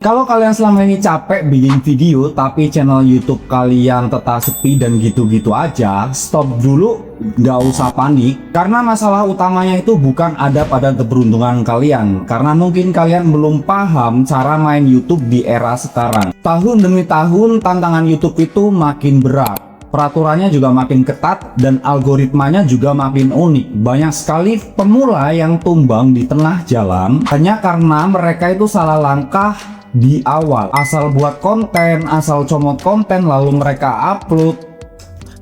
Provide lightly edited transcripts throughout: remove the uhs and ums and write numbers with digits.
Kalau kalian selama ini capek bikin video tapi channel YouTube kalian tetap sepi dan gitu-gitu aja, stop dulu, nggak usah panik. Karena masalah utamanya itu bukan ada pada keberuntungan kalian, karena mungkin kalian belum paham cara main YouTube di era sekarang. Tahun demi tahun tantangan YouTube itu makin berat. Peraturannya juga makin ketat dan algoritmanya juga makin unik. Banyak sekali pemula yang tumbang di tengah jalan hanya karena mereka itu salah langkah di awal. Asal buat konten, asal comot konten lalu mereka upload.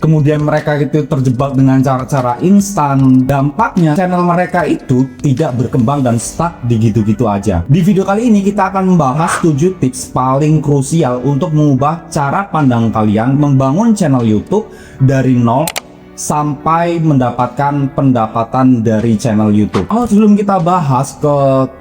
Kemudian mereka itu terjebak dengan cara-cara instan. Dampaknya channel mereka itu tidak berkembang dan stuck di gitu-gitu aja. Di video kali ini kita akan membahas 7 tips paling krusial untuk mengubah cara pandang kalian membangun channel YouTube dari nol sampai mendapatkan pendapatan dari channel YouTube. Oh, sebelum kita bahas ke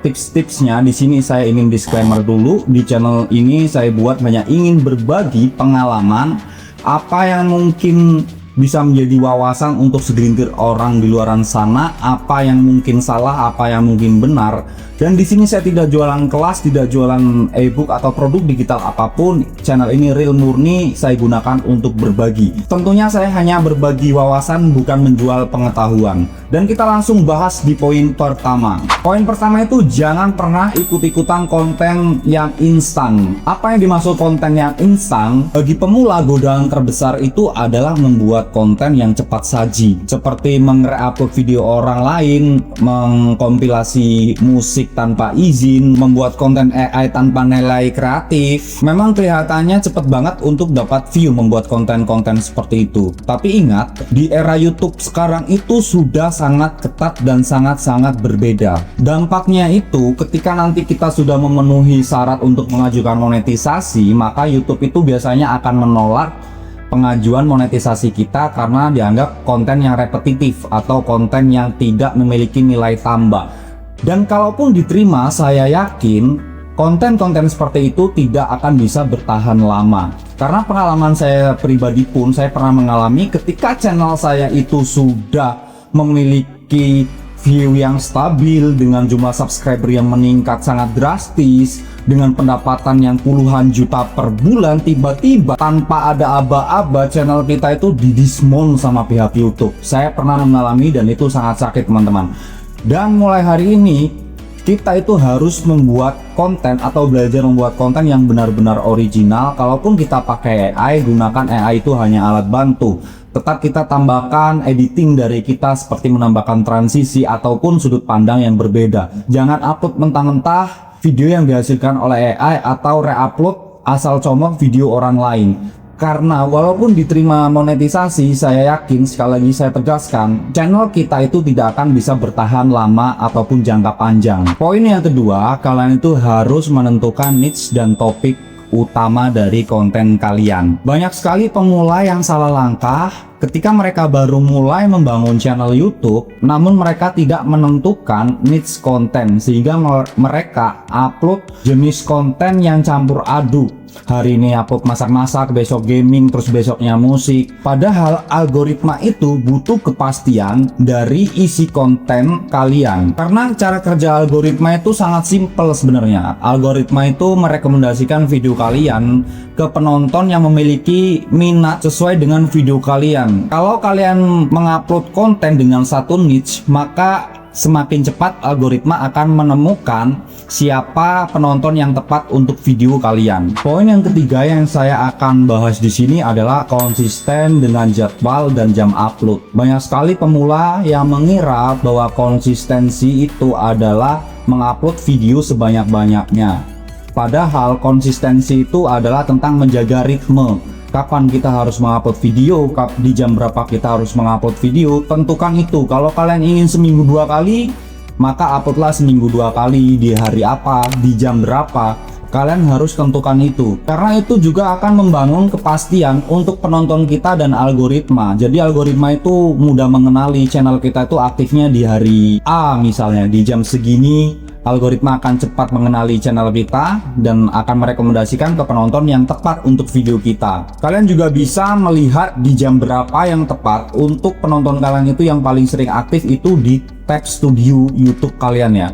tips-tipsnya, di sini saya ingin disclaimer dulu. Di channel ini saya buat hanya ingin berbagi pengalaman apa yang mungkin bisa menjadi wawasan untuk segelintir orang di luaran sana, apa yang mungkin salah, apa yang mungkin benar. Dan di sini saya tidak jualan kelas, tidak jualan ebook atau produk digital apapun. Channel ini real murni saya gunakan untuk berbagi. Tentunya saya hanya berbagi wawasan, bukan menjual pengetahuan. Dan kita langsung bahas di poin pertama. Poin pertama itu jangan pernah ikut-ikutan konten yang instan. Apa yang dimaksud konten yang instan? Bagi pemula, godaan terbesar itu adalah membuat konten yang cepat saji, seperti menge-upload video orang lain, mengkompilasi musik tanpa izin, membuat konten AI tanpa nilai kreatif. Memang kelihatannya cepat banget untuk dapat view membuat konten-konten seperti itu. Tapi ingat, di era YouTube sekarang itu sudah sangat ketat dan sangat-sangat berbeda. Dampaknya itu ketika nanti kita sudah memenuhi syarat untuk mengajukan monetisasi, maka YouTube itu biasanya akan menolak pengajuan monetisasi kita karena dianggap konten yang repetitif atau konten yang tidak memiliki nilai tambah. Dan kalaupun diterima, saya yakin konten-konten seperti itu tidak akan bisa bertahan lama. Karena pengalaman saya pribadi pun, saya pernah mengalami ketika channel saya itu sudah memiliki view yang stabil dengan jumlah subscriber yang meningkat sangat drastis, dengan pendapatan yang puluhan juta per bulan, tiba-tiba tanpa ada aba-aba channel kita itu didismount sama pihak YouTube. Saya pernah mengalami dan itu sangat sakit, teman-teman. Dan mulai hari ini kita itu harus membuat konten atau belajar membuat konten yang benar-benar original. Kalaupun kita pakai AI, gunakan AI itu hanya alat bantu. Tetap kita tambahkan editing dari kita seperti menambahkan transisi ataupun sudut pandang yang berbeda. Jangan upload mentah-mentah video yang dihasilkan oleh AI atau re-upload asal comot video orang lain. Karena walaupun diterima monetisasi, saya yakin, sekali lagi saya tegaskan, channel kita itu tidak akan bisa bertahan lama ataupun jangka panjang. Poin yang kedua, kalian itu harus menentukan niche dan topik utama dari konten kalian. Banyak sekali pemula yang salah langkah ketika mereka baru mulai membangun channel YouTube, namun mereka tidak menentukan niche konten sehingga mereka upload jenis konten yang campur aduk. Hari ini upload masak-masak, besok gaming, terus besoknya musik. Padahal algoritma itu butuh kepastian dari isi konten kalian. Karena cara kerja algoritma itu sangat simpel sebenarnya. Algoritma itu merekomendasikan video kalian ke penonton yang memiliki minat sesuai dengan video kalian. Kalau kalian mengupload konten dengan satu niche, maka semakin cepat algoritma akan menemukan siapa penonton yang tepat untuk video kalian. Poin yang ketiga yang saya akan bahas di sini adalah konsisten dengan jadwal dan jam upload. Banyak sekali pemula yang mengira bahwa konsistensi itu adalah mengupload video sebanyak-banyaknya. Padahal konsistensi itu adalah tentang menjaga ritme. Kapan kita harus mengupload video, di jam berapa kita harus mengupload video, tentukan itu. Kalau kalian ingin seminggu 2 kali, maka uploadlah seminggu 2 kali. Di hari apa, di jam berapa, kalian harus tentukan itu. Karena itu juga akan membangun kepastian untuk penonton kita dan algoritma. Jadi algoritma itu mudah mengenali channel kita itu aktifnya di hari A misalnya, di jam segini. Algoritma akan cepat mengenali channel kita dan akan merekomendasikan ke penonton yang tepat untuk video kita. Kalian juga bisa melihat di jam berapa yang tepat untuk penonton kalian itu yang paling sering aktif itu di tab studio YouTube kalian ya.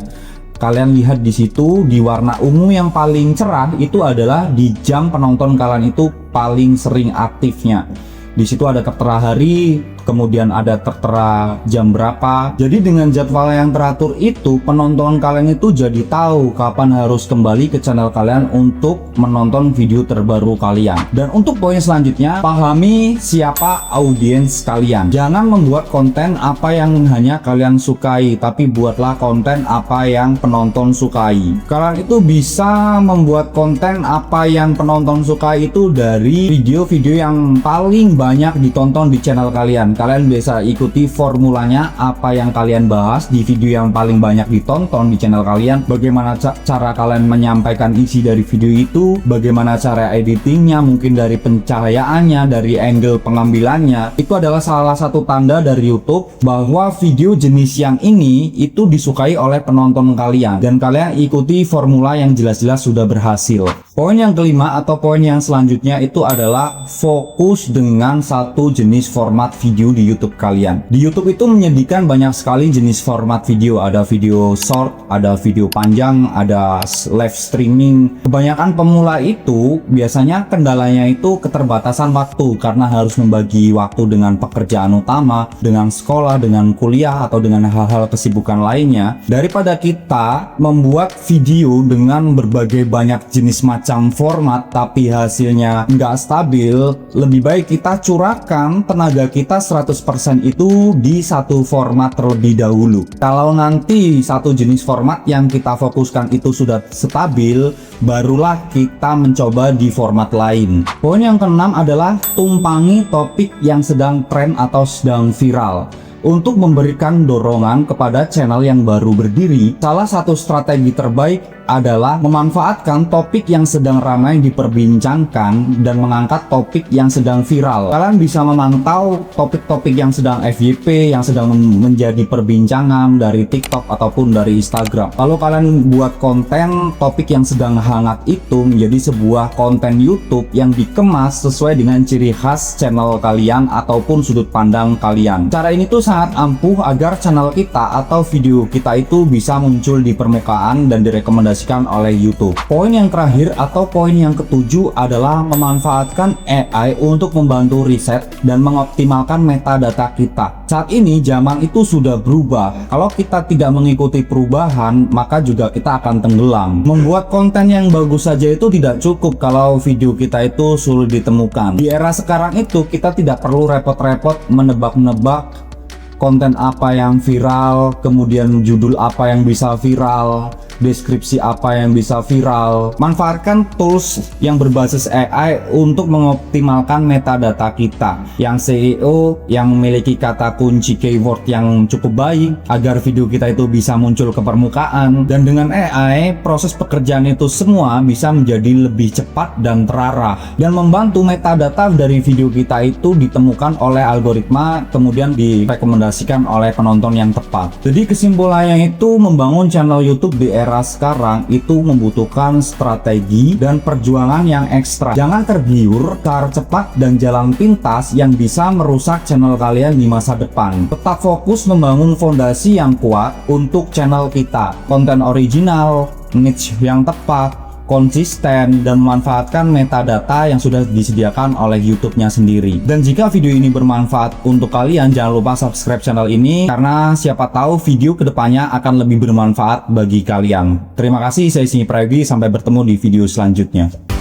Kalian lihat di situ di warna ungu yang paling cerah itu adalah di jam penonton kalian itu paling sering aktifnya. Di situ ada tertera hari, kemudian ada tertera jam berapa. Jadi dengan jadwal yang teratur itu, penonton kalian itu jadi tahu kapan harus kembali ke channel kalian untuk menonton video terbaru kalian. Dan untuk poin selanjutnya, pahami siapa audiens kalian. Jangan membuat konten apa yang hanya kalian sukai, tapi buatlah konten apa yang penonton sukai. Kalian itu bisa membuat konten apa yang penonton sukai itu dari video-video yang paling banyak ditonton di channel kalian. Kalian bisa ikuti formulanya, apa yang kalian bahas di video yang paling banyak ditonton di channel kalian, bagaimana cara kalian menyampaikan isi dari video itu, bagaimana cara editingnya, mungkin dari pencahayaannya, dari angle pengambilannya. Itu adalah salah satu tanda dari YouTube bahwa video jenis yang ini itu disukai oleh penonton kalian, dan kalian ikuti formula yang jelas-jelas sudah berhasil. Poin yang kelima atau poin yang selanjutnya itu adalah fokus dengan satu jenis format video di YouTube kalian. Di YouTube itu menyediakan banyak sekali jenis format video. Ada video short, ada video panjang, ada live streaming. Kebanyakan pemula itu biasanya kendalanya itu keterbatasan waktu karena harus membagi waktu dengan pekerjaan utama, dengan sekolah, dengan kuliah, atau dengan hal-hal kesibukan lainnya. Daripada kita membuat video dengan berbagai banyak jenis macam format tapi hasilnya nggak stabil, lebih baik kita curahkan tenaga kita 100% itu di satu format terlebih dahulu. Kalau nanti satu jenis format yang kita fokuskan itu sudah stabil, barulah kita mencoba di format lain. Poin yang keenam adalah tumpangi topik yang sedang tren atau sedang viral. Untuk memberikan dorongan kepada channel yang baru berdiri, salah satu strategi terbaik adalah memanfaatkan topik yang sedang ramai diperbincangkan dan mengangkat topik yang sedang viral. Kalian bisa memantau topik-topik yang sedang FYP, yang sedang menjadi perbincangan dari TikTok ataupun dari Instagram. Lalu kalian buat konten topik yang sedang hangat itu menjadi sebuah konten YouTube yang dikemas sesuai dengan ciri khas channel kalian ataupun sudut pandang kalian. Cara ini tuh sangat ampuh agar channel kita atau video kita itu bisa muncul di permukaan dan direkomendasikan oleh YouTube. Poin yang terakhir atau poin yang ketujuh adalah memanfaatkan AI untuk membantu riset dan mengoptimalkan metadata kita. Saat ini zaman itu sudah berubah. Kalau kita tidak mengikuti perubahan, maka juga kita akan tenggelam. Membuat konten yang bagus saja itu tidak cukup kalau video kita itu sulit ditemukan. Di era sekarang itu kita tidak perlu repot-repot menebak-nebak konten apa yang viral, kemudian judul apa yang bisa viral, deskripsi apa yang bisa viral. Manfaatkan tools yang berbasis AI untuk mengoptimalkan metadata kita. Yang SEO yang memiliki kata kunci keyword yang cukup baik agar video kita itu bisa muncul ke permukaan. Dan dengan AI, proses pekerjaan itu semua bisa menjadi lebih cepat dan terarah, dan membantu metadata dari video kita itu ditemukan oleh algoritma, kemudian direkomendasikan oleh penonton yang tepat. Jadi kesimpulannya itu, membangun channel YouTube di era sekarang itu membutuhkan strategi dan perjuangan yang ekstra. Jangan tergiur cara cepat dan jalan pintas yang bisa merusak channel kalian di masa depan. Tetap fokus membangun fondasi yang kuat untuk channel kita, konten original, niche yang tepat, konsisten, dan memanfaatkan metadata yang sudah disediakan oleh YouTube-nya sendiri. Dan jika video ini bermanfaat untuk kalian, jangan lupa subscribe channel ini, karena siapa tahu video kedepannya akan lebih bermanfaat bagi kalian. Terima kasih, saya Singi Prayogi, sampai bertemu di video selanjutnya.